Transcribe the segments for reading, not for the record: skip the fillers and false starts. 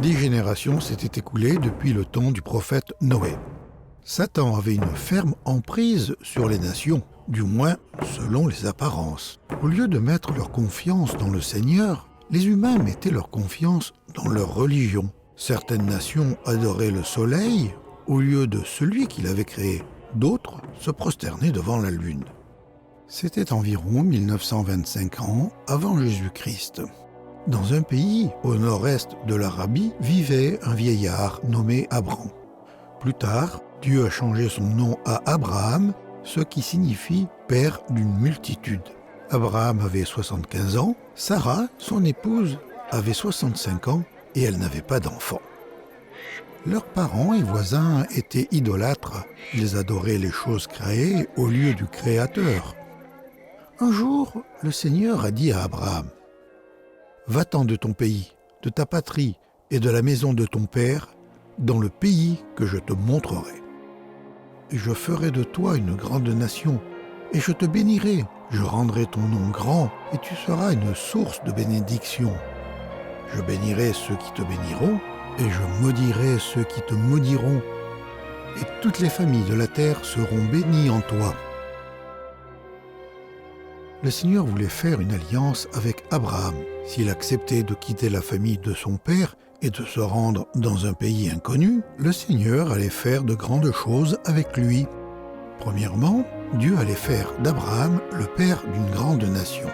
10 générations s'étaient écoulées depuis le temps du prophète Noé. Satan avait une ferme emprise sur les nations, du moins selon les apparences. Au lieu de mettre leur confiance dans le Seigneur, les humains mettaient leur confiance dans leur religion. Certaines nations adoraient le soleil au lieu de celui qui l'avait créé. D'autres se prosternaient devant la lune. C'était environ 1925 ans avant Jésus-Christ. Dans un pays au nord-est de l'Arabie vivait un vieillard nommé Abram. Plus tard, Dieu a changé son nom à Abraham, ce qui signifie « père d'une multitude ». Abraham avait 75 ans, Sarah, son épouse, avait 65 ans et elle n'avait pas d'enfant. Leurs parents et voisins étaient idolâtres. Ils adoraient les choses créées au lieu du Créateur. Un jour, le Seigneur a dit à Abraham « Va-t'en de ton pays, de ta patrie et de la maison de ton père, dans le pays que je te montrerai. Et je ferai de toi une grande nation, et je te bénirai, je rendrai ton nom grand, et tu seras une source de bénédiction. Je bénirai ceux qui te béniront, et je maudirai ceux qui te maudiront, et toutes les familles de la terre seront bénies en toi. » Le Seigneur voulait faire une alliance avec Abraham. S'il acceptait de quitter la famille de son père et de se rendre dans un pays inconnu, le Seigneur allait faire de grandes choses avec lui. Premièrement, Dieu allait faire d'Abraham le père d'une grande nation.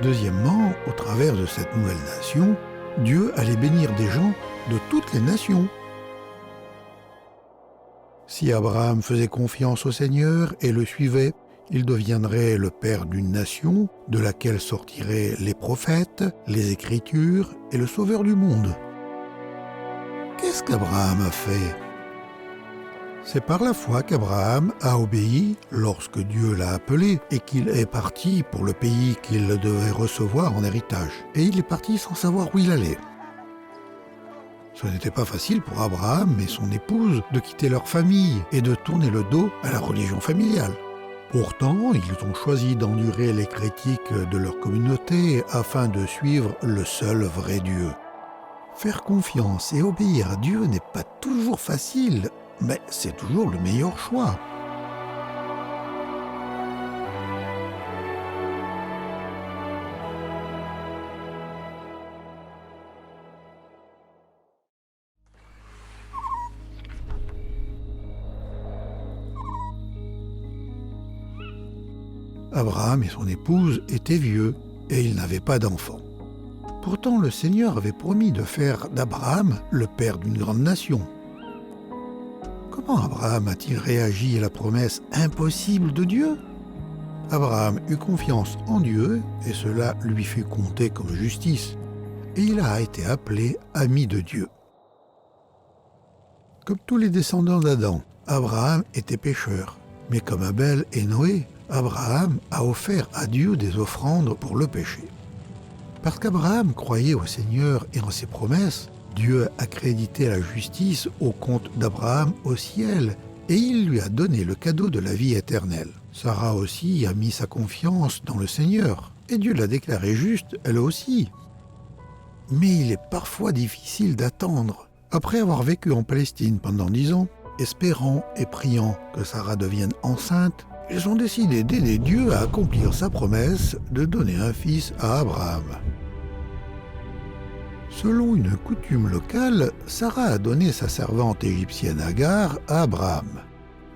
Deuxièmement, au travers de cette nouvelle nation, Dieu allait bénir des gens de toutes les nations. Si Abraham faisait confiance au Seigneur et le suivait, il deviendrait le père d'une nation de laquelle sortiraient les prophètes, les Écritures et le Sauveur du monde. Qu'est-ce qu'Abraham a fait ? C'est par la foi qu'Abraham a obéi lorsque Dieu l'a appelé et qu'il est parti pour le pays qu'il devait recevoir en héritage. Et il est parti sans savoir où il allait. Ce n'était pas facile pour Abraham et son épouse de quitter leur famille et de tourner le dos à la religion familiale. Pourtant, ils ont choisi d'endurer les critiques de leur communauté afin de suivre le seul vrai Dieu. Faire confiance et obéir à Dieu n'est pas toujours facile, mais c'est toujours le meilleur choix. Abraham et son épouse étaient vieux et ils n'avaient pas d'enfants. Pourtant, le Seigneur avait promis de faire d'Abraham le père d'une grande nation. Comment Abraham a-t-il réagi à la promesse impossible de Dieu ? Abraham eut confiance en Dieu et cela lui fut compté comme justice, et il a été appelé ami de Dieu. Comme tous les descendants d'Adam, Abraham était pécheur, mais comme Abel et Noé, Abraham a offert à Dieu des offrandes pour le péché. Parce qu'Abraham croyait au Seigneur et en ses promesses, Dieu a crédité la justice au compte d'Abraham au ciel et il lui a donné le cadeau de la vie éternelle. Sarah aussi a mis sa confiance dans le Seigneur et Dieu l'a déclarée juste, elle aussi. Mais il est parfois difficile d'attendre. Après avoir vécu en Palestine pendant 10 ans, espérant et priant que Sarah devienne enceinte, ils ont décidé d'aider Dieu à accomplir sa promesse de donner un fils à Abraham. Selon une coutume locale, Sarah a donné sa servante égyptienne Agar à Abraham.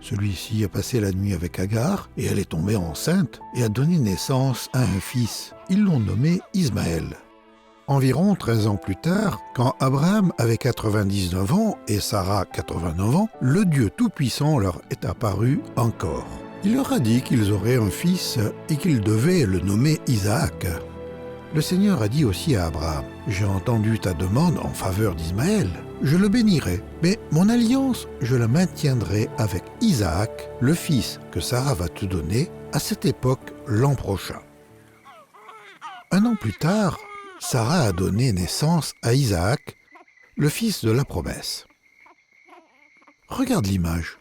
Celui-ci a passé la nuit avec Agar et elle est tombée enceinte et a donné naissance à un fils. Ils l'ont nommé Ismaël. Environ 13 ans plus tard, quand Abraham avait 99 ans et Sarah 89 ans, le Dieu Tout-Puissant leur est apparu encore. Il leur a dit qu'ils auraient un fils et qu'ils devaient le nommer Isaac. Le Seigneur a dit aussi à Abraham « J'ai entendu ta demande en faveur d'Ismaël. Je le bénirai, mais mon alliance, je la maintiendrai avec Isaac, le fils que Sarah va te donner à cette époque l'an prochain. » 1 an plus tard, Sarah a donné naissance à Isaac, le fils de la promesse. Regarde l'image.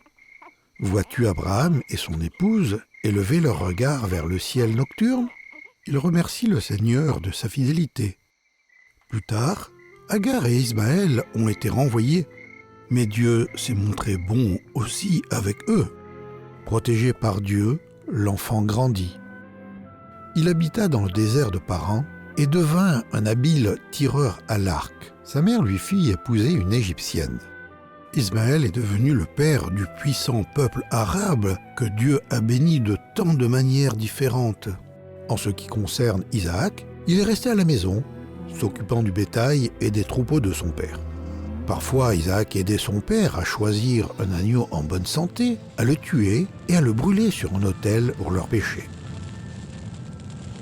Vois-tu Abraham et son épouse élever leur regard vers le ciel nocturne ? Ils remercient le Seigneur de sa fidélité. Plus tard, Agar et Ismaël ont été renvoyés, mais Dieu s'est montré bon aussi avec eux. Protégé par Dieu, l'enfant grandit. Il habita dans le désert de Paran et devint un habile tireur à l'arc. Sa mère lui fit épouser une Égyptienne. Ismaël est devenu le père du puissant peuple arabe que Dieu a béni de tant de manières différentes. En ce qui concerne Isaac, il est resté à la maison, s'occupant du bétail et des troupeaux de son père. Parfois, Isaac aidait son père à choisir un agneau en bonne santé, à le tuer et à le brûler sur un autel pour leur péché.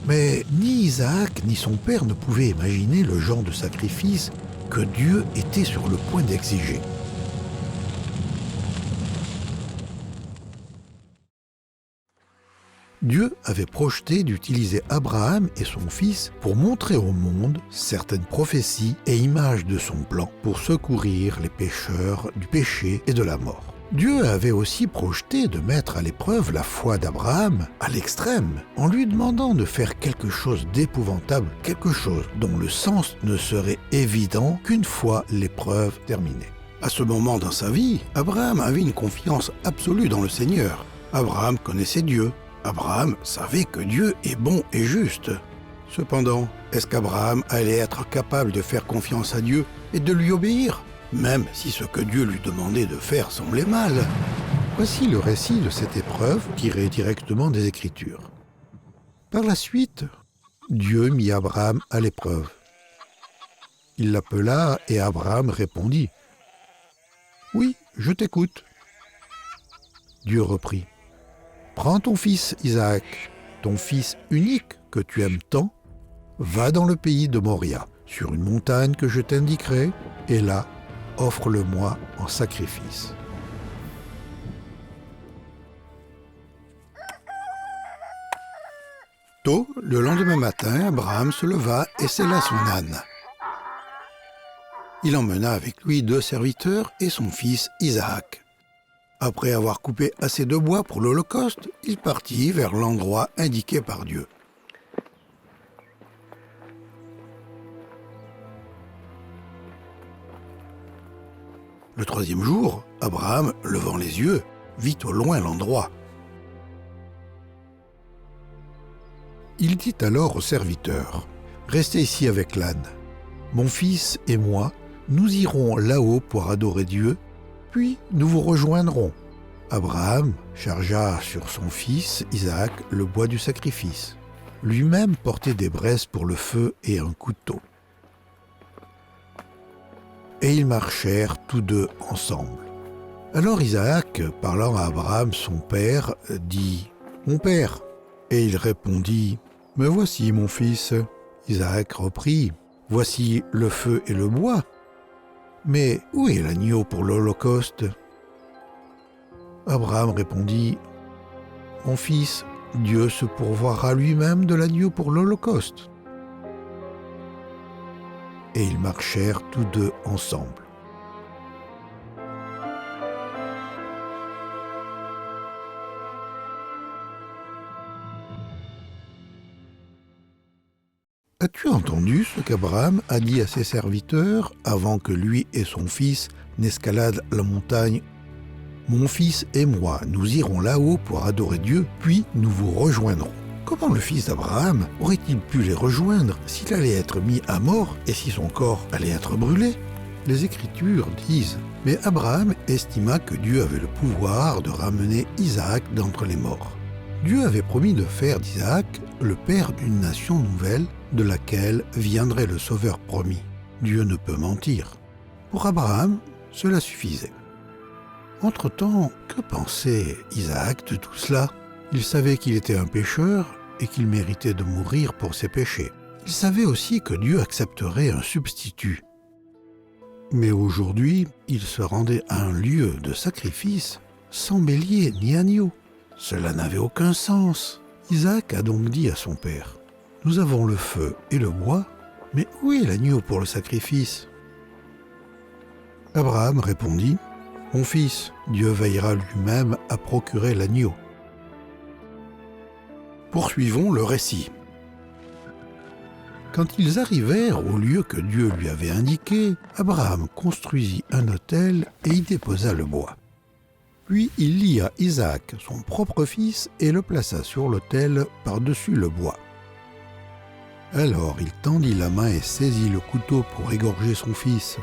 Mais ni Isaac ni son père ne pouvaient imaginer le genre de sacrifice que Dieu était sur le point d'exiger. Dieu avait projeté d'utiliser Abraham et son fils pour montrer au monde certaines prophéties et images de son plan pour secourir les pécheurs du péché et de la mort. Dieu avait aussi projeté de mettre à l'épreuve la foi d'Abraham à l'extrême, en lui demandant de faire quelque chose d'épouvantable, quelque chose dont le sens ne serait évident qu'une fois l'épreuve terminée. À ce moment dans sa vie, Abraham avait une confiance absolue dans le Seigneur. Abraham connaissait Dieu. Abraham savait que Dieu est bon et juste. Cependant, est-ce qu'Abraham allait être capable de faire confiance à Dieu et de lui obéir, même si ce que Dieu lui demandait de faire semblait mal? Voici le récit de cette épreuve tiré directement des Écritures. Par la suite, Dieu mit Abraham à l'épreuve. Il l'appela et Abraham répondit « Oui, je t'écoute. » Dieu reprit « Prends ton fils Isaac, ton fils unique que tu aimes tant, va dans le pays de Moria, sur une montagne que je t'indiquerai, et là, offre-le-moi en sacrifice. » Tôt, le lendemain matin, Abraham se leva et sella son âne. Il emmena avec lui 2 serviteurs et son fils Isaac. Après avoir coupé assez de bois pour l'Holocauste, il partit vers l'endroit indiqué par Dieu. Le 3e jour, Abraham, levant les yeux, vit au loin l'endroit. Il dit alors au serviteur, « Restez ici avec l'âne. Mon fils et moi, nous irons là-haut pour adorer Dieu, puis nous vous rejoindrons. » Abraham chargea sur son fils Isaac le bois du sacrifice. Lui-même portait des braises pour le feu et un couteau. Et ils marchèrent tous 2 ensemble. Alors Isaac, parlant à Abraham son père, dit « Mon père !» Et il répondit « Me voici, mon fils. » Isaac reprit « Voici le feu et le bois. Mais où est l'agneau pour l'Holocauste ?» Abraham répondit « Mon fils, Dieu se pourvoira lui-même de l'agneau pour l'Holocauste. » Et ils marchèrent tous 2 ensemble. As-tu entendu ce qu'Abraham a dit à ses serviteurs avant que lui et son fils n'escaladent la montagne ? « Mon fils et moi, nous irons là-haut pour adorer Dieu, puis nous vous rejoindrons. » Comment le fils d'Abraham aurait-il pu les rejoindre s'il allait être mis à mort et si son corps allait être brûlé ? Les Écritures disent « Mais Abraham estima que Dieu avait le pouvoir de ramener Isaac d'entre les morts. » Dieu avait promis de faire d'Isaac le père d'une nation nouvelle de laquelle viendrait le Sauveur promis. Dieu ne peut mentir. Pour Abraham, cela suffisait. Entre-temps, que pensait Isaac de tout cela ? Il savait qu'il était un pécheur et qu'il méritait de mourir pour ses péchés. Il savait aussi que Dieu accepterait un substitut. Mais aujourd'hui, il se rendait à un lieu de sacrifice sans bélier ni agneau. Cela n'avait aucun sens. Isaac a donc dit à son père, « Nous avons le feu et le bois, mais où est l'agneau pour le sacrifice ?» Abraham répondit, « Mon fils, Dieu veillera lui-même à procurer l'agneau. » Poursuivons le récit. Quand ils arrivèrent au lieu que Dieu lui avait indiqué, Abraham construisit un autel et y déposa le bois. Puis il lia Isaac, son propre fils, et le plaça sur l'autel par-dessus le bois. Alors il tendit la main et saisit le couteau pour égorger son fils.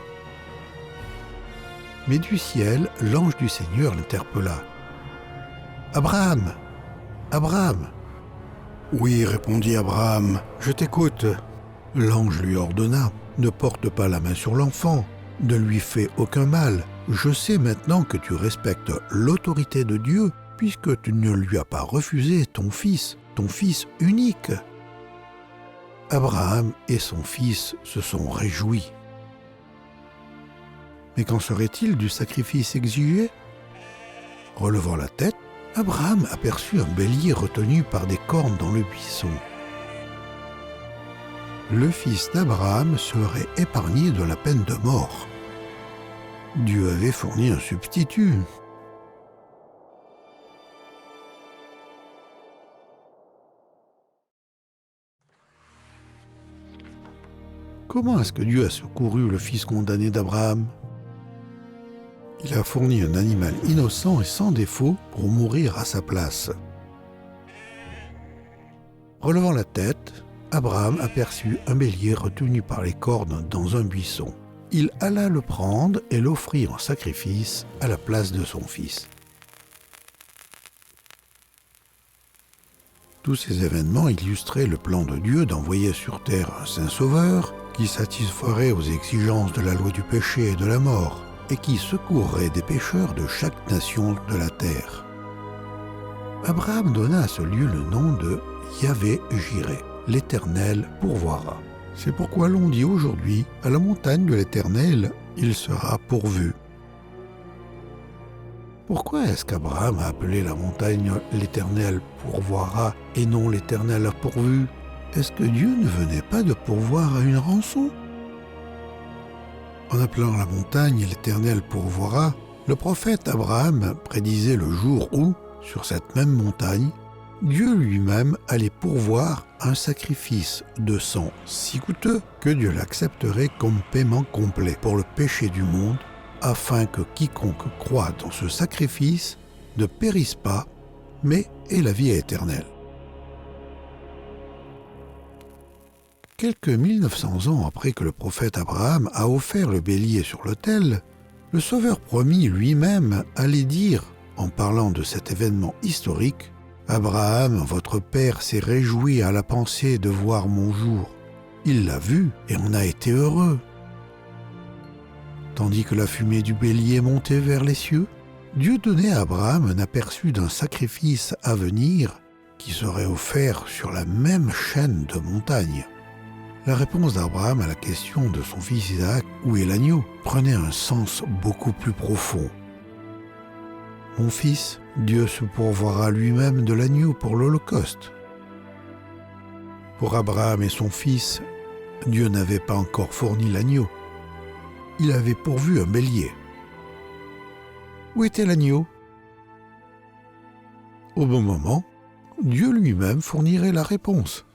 Mais du ciel, l'ange du Seigneur l'interpella. « Abraham! Abraham !»« Oui, répondit Abraham, je t'écoute. » L'ange lui ordonna, « Ne porte pas la main sur l'enfant, ne lui fais aucun mal. Je sais maintenant que tu respectes l'autorité de Dieu, puisque tu ne lui as pas refusé ton fils unique. » Abraham et son fils se sont réjouis. Mais qu'en serait-il du sacrifice exigé? Relevant la tête, Abraham aperçut un bélier retenu par des cornes dans le buisson. Le fils d'Abraham serait épargné de la peine de mort. Dieu avait fourni un substitut. Comment est-ce que Dieu a secouru le fils condamné d'Abraham? Il a fourni un animal innocent et sans défaut pour mourir à sa place. Relevant la tête, Abraham aperçut un bélier retenu par les cornes dans un buisson. Il alla le prendre et l'offrit en sacrifice à la place de son fils. Tous ces événements illustraient le plan de Dieu d'envoyer sur terre un saint sauveur qui satisferait aux exigences de la loi du péché et de la mort, et qui secourrait des pécheurs de chaque nation de la terre. Abraham donna à ce lieu le nom de Yahvé-Jiré, l'Éternel pourvoira. C'est pourquoi l'on dit aujourd'hui, à la montagne de l'Éternel, il sera pourvu. Pourquoi est-ce qu'Abraham a appelé la montagne l'Éternel pourvoira et non l'Éternel a pourvu? Est-ce que Dieu ne venait pas de pourvoir à une rançon? En appelant la montagne l'Éternel pourvoira, le prophète Abraham prédisait le jour où, sur cette même montagne, Dieu lui-même allait pourvoir un sacrifice de sang si coûteux que Dieu l'accepterait comme paiement complet pour le péché du monde, afin que quiconque croit dans ce sacrifice ne périsse pas, mais ait la vie éternelle. Quelques 1900 ans après que le prophète Abraham a offert le bélier sur l'autel, le Sauveur promis lui-même allait dire, en parlant de cet événement historique, « Abraham, votre père, s'est réjoui à la pensée de voir mon jour. Il l'a vu et en a été heureux. » Tandis que la fumée du bélier montait vers les cieux, Dieu donnait à Abraham un aperçu d'un sacrifice à venir qui serait offert sur la même chaîne de montagnes. La réponse d'Abraham à la question de son fils Isaac, où est l'agneau, prenait un sens beaucoup plus profond. Mon fils, Dieu se pourvoira lui-même de l'agneau pour l'Holocauste. Pour Abraham et son fils, Dieu n'avait pas encore fourni l'agneau. Il avait pourvu un bélier. Où était l'agneau? Au bon moment, Dieu lui-même fournirait la réponse.